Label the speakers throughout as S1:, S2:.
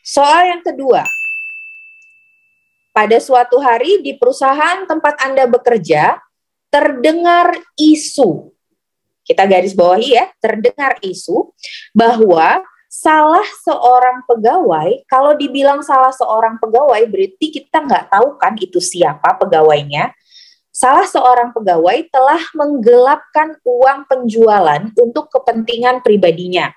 S1: Soal yang kedua, pada suatu hari di perusahaan tempat Anda bekerja, terdengar isu. Kita garis bawahi ya, terdengar isu bahwa salah seorang pegawai, kalau dibilang salah seorang pegawai, berarti kita nggak tahu kan itu siapa pegawainya. Salah seorang pegawai telah menggelapkan uang penjualan untuk kepentingan pribadinya.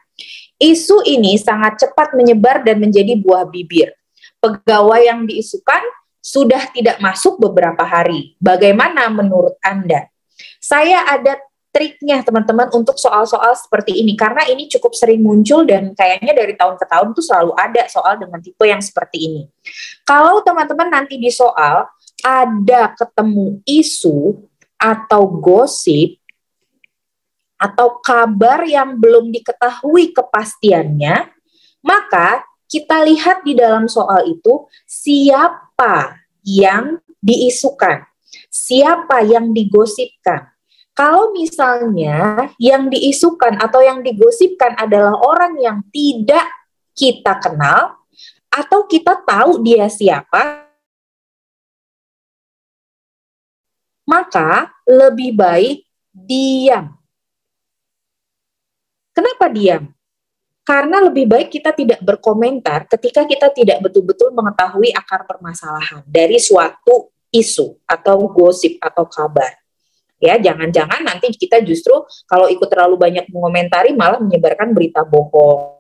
S1: Isu ini sangat cepat menyebar dan menjadi buah bibir. Pegawai yang diisukan sudah tidak masuk beberapa hari. Bagaimana menurut Anda? Saya ada triknya teman-teman untuk soal-soal seperti ini, karena ini cukup sering muncul dan kayaknya dari tahun ke tahun tuh selalu ada soal dengan tipe yang seperti ini. Kalau teman-teman nanti di soal ada ketemu isu atau gosip atau kabar yang belum diketahui kepastiannya, maka kita lihat di dalam soal itu siapa yang diisukan, siapa yang digosipkan. Kalau misalnya yang diisukan atau yang digosipkan adalah orang yang tidak kita kenal atau kita tahu dia siapa, maka lebih baik diam. Kenapa diam? Karena lebih baik kita tidak berkomentar ketika kita tidak betul-betul mengetahui akar permasalahan dari suatu isu atau gosip atau kabar. Ya, jangan-jangan nanti kita justru kalau ikut terlalu banyak mengomentari malah menyebarkan berita bohong.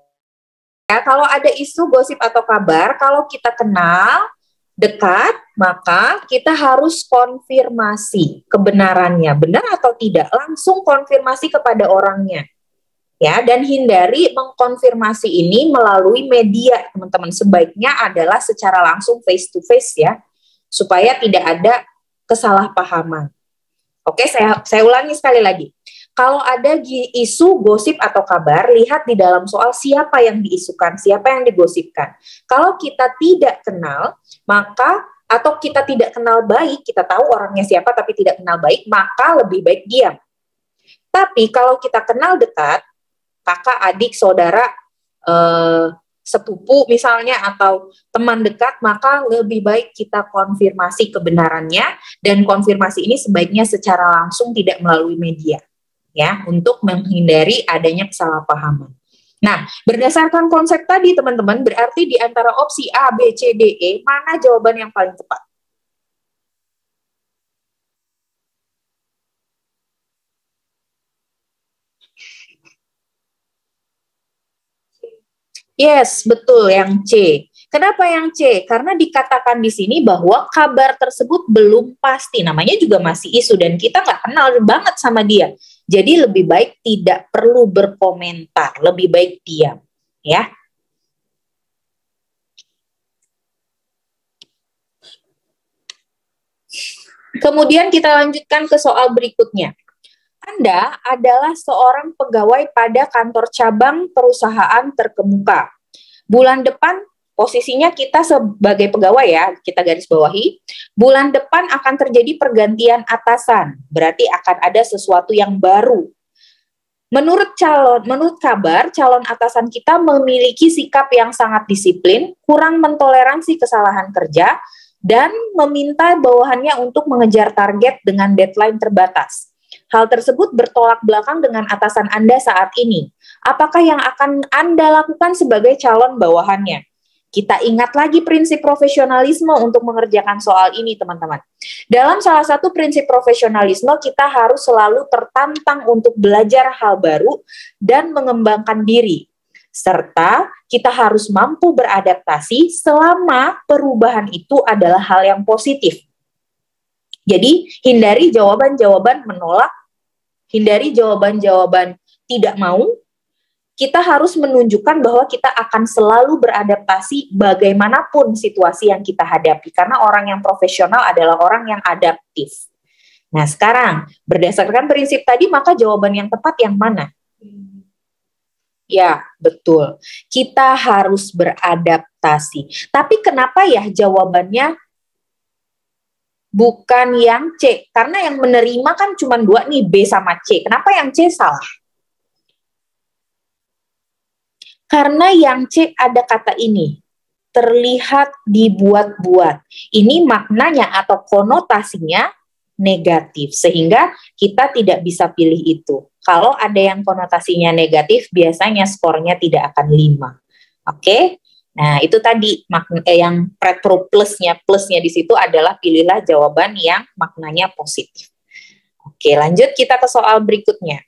S1: Ya, kalau ada isu, gosip atau kabar, kalau kita kenal dekat, maka kita harus konfirmasi kebenarannya, benar atau tidak, langsung konfirmasi kepada orangnya. Ya, dan hindari mengkonfirmasi ini melalui media, teman-teman. Sebaiknya adalah secara langsung face to face ya, supaya tidak ada kesalahpahaman. Oke, saya ulangi sekali lagi. Kalau ada isu, gosip atau kabar, lihat di dalam soal siapa yang diisukan, siapa yang digosipkan. Kalau kita tidak kenal, maka atau kita tidak kenal baik, kita tahu orangnya siapa tapi tidak kenal baik, maka lebih baik diam. Tapi kalau kita kenal dekat, kakak, adik, saudara, sepupu misalnya, atau teman dekat, maka lebih baik kita konfirmasi kebenarannya, dan konfirmasi ini sebaiknya secara langsung tidak melalui media, ya, untuk menghindari adanya kesalahpahaman. Nah, berdasarkan konsep tadi teman-teman, berarti di antara opsi A, B, C, D, E, mana jawaban yang paling tepat? Yes, betul yang C. Kenapa yang C? Karena dikatakan di sini bahwa kabar tersebut belum pasti. Namanya juga masih isu dan kita nggak kenal banget sama dia. Jadi lebih baik tidak perlu berkomentar, lebih baik diam, ya. Kemudian kita lanjutkan ke soal berikutnya. Anda adalah seorang pegawai pada kantor cabang perusahaan terkemuka. Bulan depan, posisinya kita sebagai pegawai ya, kita garis bawahi. Bulan depan akan terjadi pergantian atasan, berarti akan ada sesuatu yang baru. Menurut kabar, calon atasan kita memiliki sikap yang sangat disiplin, kurang mentoleransi kesalahan kerja, dan meminta bawahannya untuk mengejar target dengan deadline terbatas. Hal tersebut bertolak belakang dengan atasan Anda saat ini. Apakah yang akan Anda lakukan sebagai calon bawahannya? Kita ingat lagi prinsip profesionalisme untuk mengerjakan soal ini, teman-teman. Dalam salah satu prinsip profesionalisme, kita harus selalu tertantang untuk belajar hal baru dan mengembangkan diri. Serta kita harus mampu beradaptasi selama perubahan itu adalah hal yang positif. Jadi, hindari jawaban-jawaban menolak, hindari jawaban-jawaban tidak mau. Kita harus menunjukkan bahwa kita akan selalu beradaptasi bagaimanapun situasi yang kita hadapi. Karena orang yang profesional adalah orang yang adaptif. Nah, sekarang, berdasarkan prinsip tadi, maka jawaban yang tepat yang mana? Ya, betul. Kita harus beradaptasi. Tapi kenapa ya jawabannya bukan yang C? Karena yang menerima kan cuma dua nih, B sama C. Kenapa yang C salah? Karena yang C ada kata ini, terlihat dibuat-buat. Ini maknanya atau konotasinya negatif, sehingga kita tidak bisa pilih itu. Kalau ada yang konotasinya negatif, biasanya skornya tidak akan 5. Oke? Nah, itu tadi yang pretro plusnya di situ adalah pilihlah jawaban yang maknanya positif. Oke, lanjut kita ke soal berikutnya.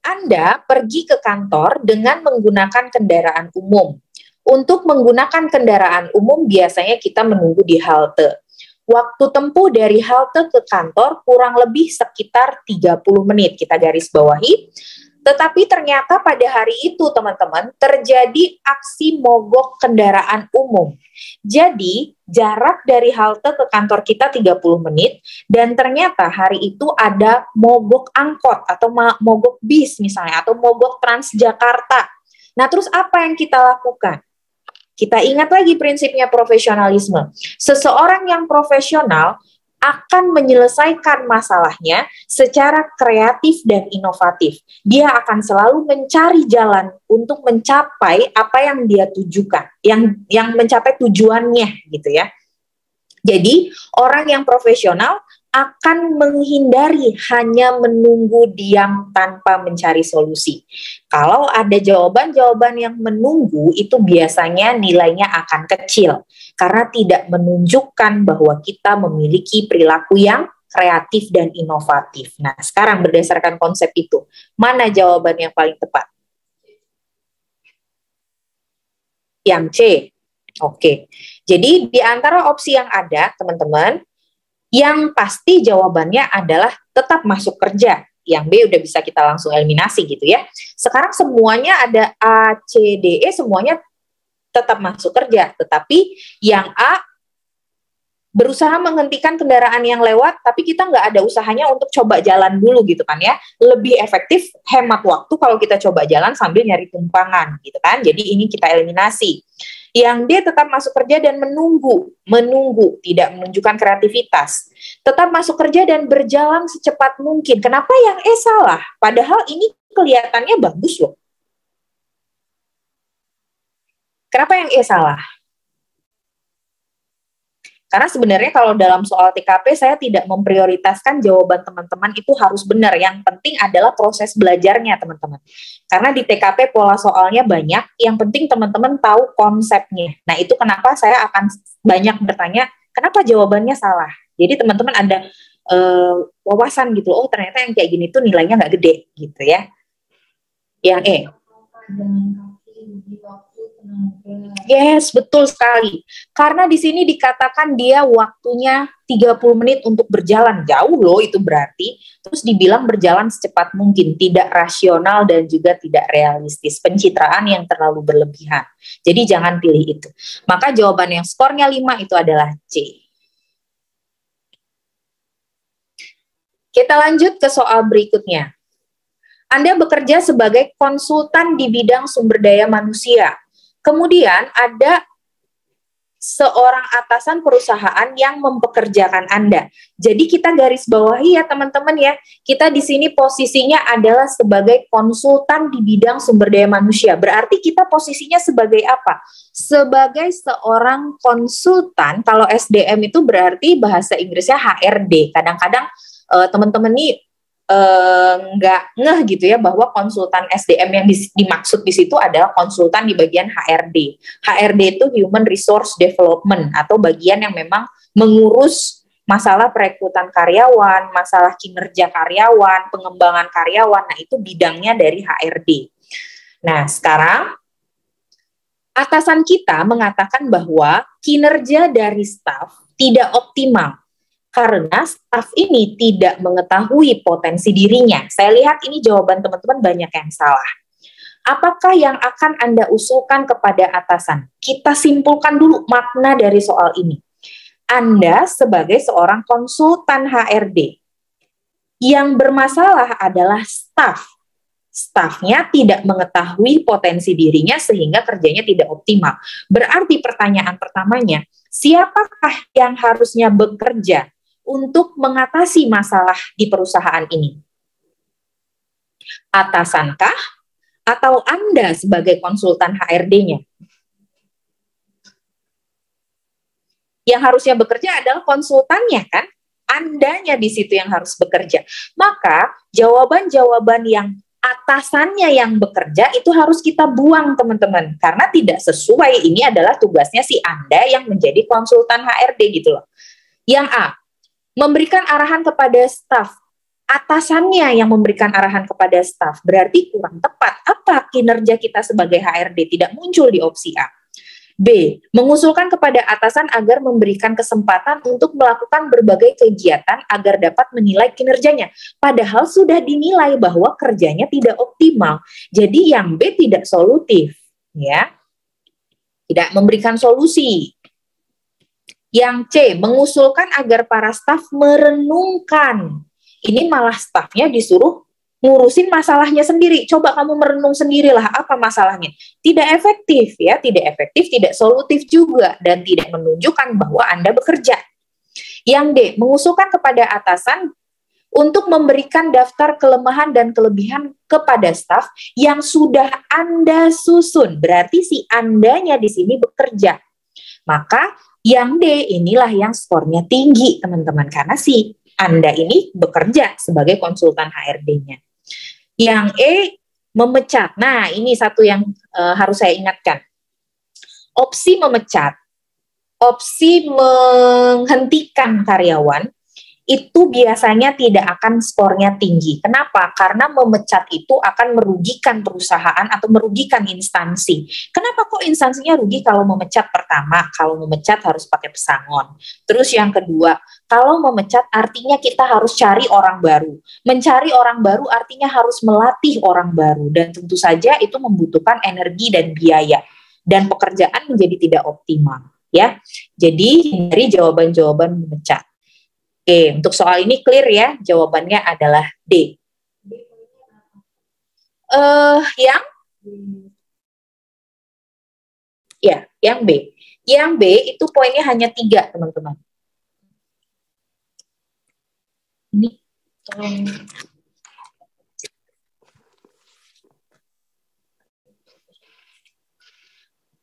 S1: Anda pergi ke kantor dengan menggunakan kendaraan umum. Untuk menggunakan kendaraan umum biasanya kita menunggu di halte. Waktu tempuh dari halte ke kantor kurang lebih sekitar 30 menit. Kita garis bawahi. Tetapi ternyata pada hari itu, teman-teman, terjadi aksi mogok kendaraan umum. Jadi, jarak dari halte ke kantor kita 30 menit, dan ternyata hari itu ada mogok angkot, atau mogok bis misalnya, atau mogok Transjakarta. Nah, terus apa yang kita lakukan? Kita ingat lagi prinsipnya profesionalisme. Seseorang yang profesional akan menyelesaikan masalahnya secara kreatif dan inovatif. Dia akan selalu mencari jalan untuk mencapai apa yang dia tujukan, yang mencapai tujuannya gitu ya. Jadi, orang yang profesional akan menghindari hanya menunggu diam tanpa mencari solusi. Kalau ada jawaban-jawaban yang menunggu, itu biasanya nilainya akan kecil karena tidak menunjukkan bahwa kita memiliki perilaku yang kreatif dan inovatif. Nah, sekarang berdasarkan konsep itu, mana jawaban yang paling tepat? Yang C. Oke. Jadi di antara opsi yang ada, teman-teman, yang pasti jawabannya adalah tetap masuk kerja. Yang B udah bisa kita langsung eliminasi gitu ya. Sekarang semuanya ada A, C, D, E, semuanya tetap masuk kerja. Tetapi yang A berusaha menghentikan kendaraan yang lewat, tapi kita nggak ada usahanya untuk coba jalan dulu gitu kan ya. Lebih efektif, hemat waktu kalau kita coba jalan sambil nyari tumpangan gitu kan. Jadi ini kita eliminasi. Yang D tetap masuk kerja dan menunggu, tidak menunjukkan kreativitas. Tetap masuk kerja dan berjalan secepat mungkin. Kenapa yang E salah? Padahal ini kelihatannya bagus loh. Kenapa yang E salah? Karena sebenarnya kalau dalam soal TKP saya tidak memprioritaskan jawaban teman-teman itu harus benar. Yang penting adalah proses belajarnya teman-teman. Karena di TKP pola soalnya banyak, yang penting teman-teman tahu konsepnya. Nah itu kenapa saya akan banyak bertanya, kenapa jawabannya salah? Jadi teman-teman ada wawasan gitu, oh ternyata yang kayak gini tuh nilainya nggak gede gitu ya. Yang E. Yes, betul sekali. Karena di sini dikatakan dia waktunya 30 menit untuk berjalan. Jauh loh itu berarti. Terus dibilang berjalan secepat mungkin, tidak rasional dan juga tidak realistis. Pencitraan yang terlalu berlebihan. Jadi jangan pilih itu. Maka jawaban yang skornya 5 itu adalah C. Kita lanjut ke soal berikutnya. Anda bekerja sebagai konsultan di bidang sumber daya manusia. Kemudian ada seorang atasan perusahaan yang mempekerjakan Anda. Jadi kita garis bawahi ya teman-teman ya. Kita di sini posisinya adalah sebagai konsultan di bidang sumber daya manusia. Berarti kita posisinya sebagai apa? Sebagai seorang konsultan. Kalau SDM itu berarti bahasa Inggrisnya HRD. Kadang-kadang teman-teman nih nggak ngeh gitu ya bahwa konsultan SDM yang dimaksud di situ adalah konsultan di bagian HRD. HRD itu Human Resource Development atau bagian yang memang mengurus masalah perekrutan karyawan, masalah kinerja karyawan, pengembangan karyawan. Nah, itu bidangnya dari HRD. Nah, sekarang atasan kita mengatakan bahwa kinerja dari staf tidak optimal karena staf ini tidak mengetahui potensi dirinya. Saya lihat ini jawaban teman-teman banyak yang salah. Apakah yang akan Anda usulkan kepada atasan? Kita simpulkan dulu makna dari soal ini. Anda sebagai seorang konsultan HRD, yang bermasalah adalah staf. Stafnya tidak mengetahui potensi dirinya sehingga kerjanya tidak optimal. Berarti pertanyaan pertamanya, siapakah yang harusnya bekerja untuk mengatasi masalah di perusahaan ini? Atasankah Atau Anda sebagai konsultan HRD-nya? Yang harusnya bekerja adalah konsultannya kan? Andanya di situ yang harus bekerja. Maka jawaban-jawaban yang atasannya yang bekerja itu harus kita buang teman-teman. Karena tidak sesuai, ini adalah tugasnya si Anda yang menjadi konsultan HRD gitu loh. Yang A, memberikan arahan kepada staf. Atasannya yang memberikan arahan kepada staf, berarti kurang tepat. Apa kinerja kita sebagai HRD tidak muncul di opsi A. B, mengusulkan kepada atasan agar memberikan kesempatan untuk melakukan berbagai kegiatan agar dapat menilai kinerjanya. Padahal sudah dinilai bahwa kerjanya tidak optimal. Jadi yang B tidak solutif, ya. Tidak memberikan solusi. Yang C, mengusulkan agar para staf merenungkan. Ini malah stafnya disuruh ngurusin masalahnya sendiri. Coba kamu merenung sendirilah apa masalahnya. Tidak efektif ya, tidak efektif, tidak solutif juga, dan tidak menunjukkan bahwa Anda bekerja. Yang D, mengusulkan kepada atasan untuk memberikan daftar kelemahan dan kelebihan kepada staf yang sudah Anda susun. Berarti si Andanya di sini bekerja. Maka yang D inilah yang skornya tinggi teman-teman, karena si Anda ini bekerja sebagai konsultan HRD-nya. Yang E, memecat. Nah, ini satu yang harus saya ingatkan. Opsi memecat, opsi menghentikan karyawan, itu biasanya tidak akan skornya tinggi. Kenapa? Karena memecat itu akan merugikan perusahaan atau merugikan instansi. Kenapa kok instansinya rugi kalau memecat? Pertama, kalau memecat harus pakai pesangon. Terus yang kedua, kalau memecat artinya kita harus cari orang baru. Mencari orang baru artinya harus melatih orang baru. Dan tentu saja itu membutuhkan energi dan biaya. Dan pekerjaan menjadi tidak optimal. Ya, jadi hindari jawaban-jawaban memecat. Oke, untuk soal ini clear ya, jawabannya adalah D. Yang? Ya, yang B. Yang B itu poinnya hanya 3, teman-teman. Ini,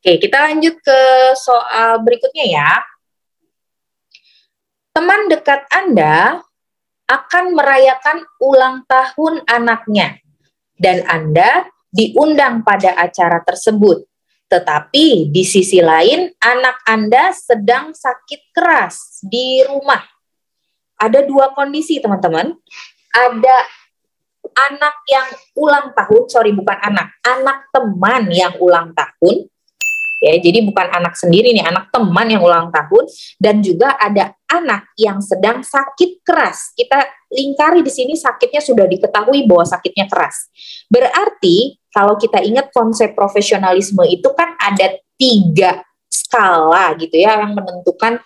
S1: Oke, kita lanjut ke soal berikutnya ya. Teman dekat Anda akan merayakan ulang tahun anaknya dan Anda diundang pada acara tersebut. Tetapi di sisi lain anak Anda sedang sakit keras di rumah. Ada 2 kondisi teman-teman. Ada anak yang ulang tahun, anak teman yang ulang tahun. Ya, jadi bukan anak sendiri nih, anak teman yang ulang tahun, dan juga ada anak yang sedang sakit keras. Kita lingkari di sini sakitnya sudah diketahui bahwa sakitnya keras. Berarti kalau kita ingat konsep profesionalisme itu kan ada 3 skala gitu ya yang menentukan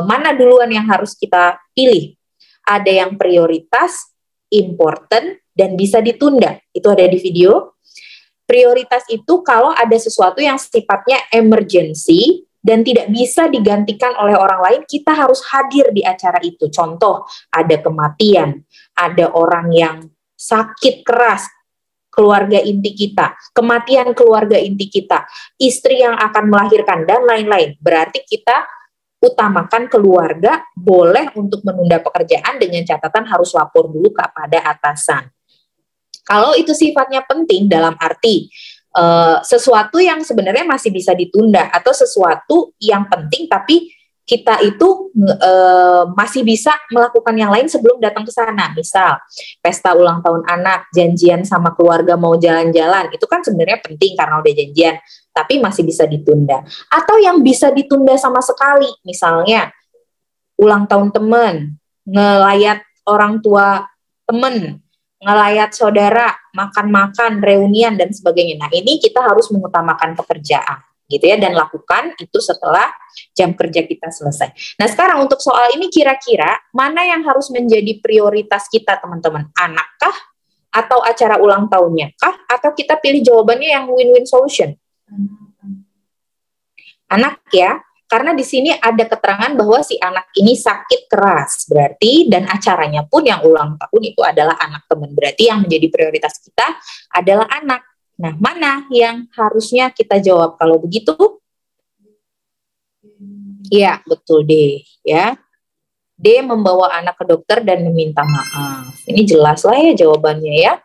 S1: mana duluan yang harus kita pilih. Ada yang prioritas, important, dan bisa ditunda. Itu ada di video. Prioritas itu kalau ada sesuatu yang sifatnya emergency dan tidak bisa digantikan oleh orang lain, kita harus hadir di acara itu. Contoh, ada kematian, ada orang yang sakit keras, keluarga inti kita, kematian keluarga inti kita, istri yang akan melahirkan, dan lain-lain. Berarti kita utamakan keluarga, boleh untuk menunda pekerjaan dengan catatan harus lapor dulu kepada atasan. Kalau itu sifatnya penting dalam arti sesuatu yang sebenarnya masih bisa ditunda atau sesuatu yang penting tapi kita itu masih bisa melakukan yang lain sebelum datang ke sana. Misal pesta ulang tahun anak, janjian sama keluarga mau jalan-jalan, itu kan sebenarnya penting karena udah janjian, tapi masih bisa ditunda. Atau yang bisa ditunda sama sekali, misalnya ulang tahun teman, ngelayat orang tua teman, ngelayat saudara, makan-makan, reunian, dan sebagainya. Nah, ini kita harus mengutamakan pekerjaan, gitu ya, dan lakukan itu setelah jam kerja kita selesai. Nah, sekarang untuk soal ini kira-kira mana yang harus menjadi prioritas kita, teman-teman? Anakkah? Atau acara ulang tahunnya kah? Atau kita pilih jawabannya yang win-win solution? Anak ya. Karena di sini ada keterangan bahwa si anak ini sakit keras, berarti, dan acaranya pun yang ulang tahun itu adalah anak teman. Berarti yang menjadi prioritas kita adalah anak, Nah, mana yang harusnya kita jawab kalau begitu? Iya, betul D, ya. D membawa anak ke dokter dan meminta maaf. Ini jelas lah ya jawabannya ya.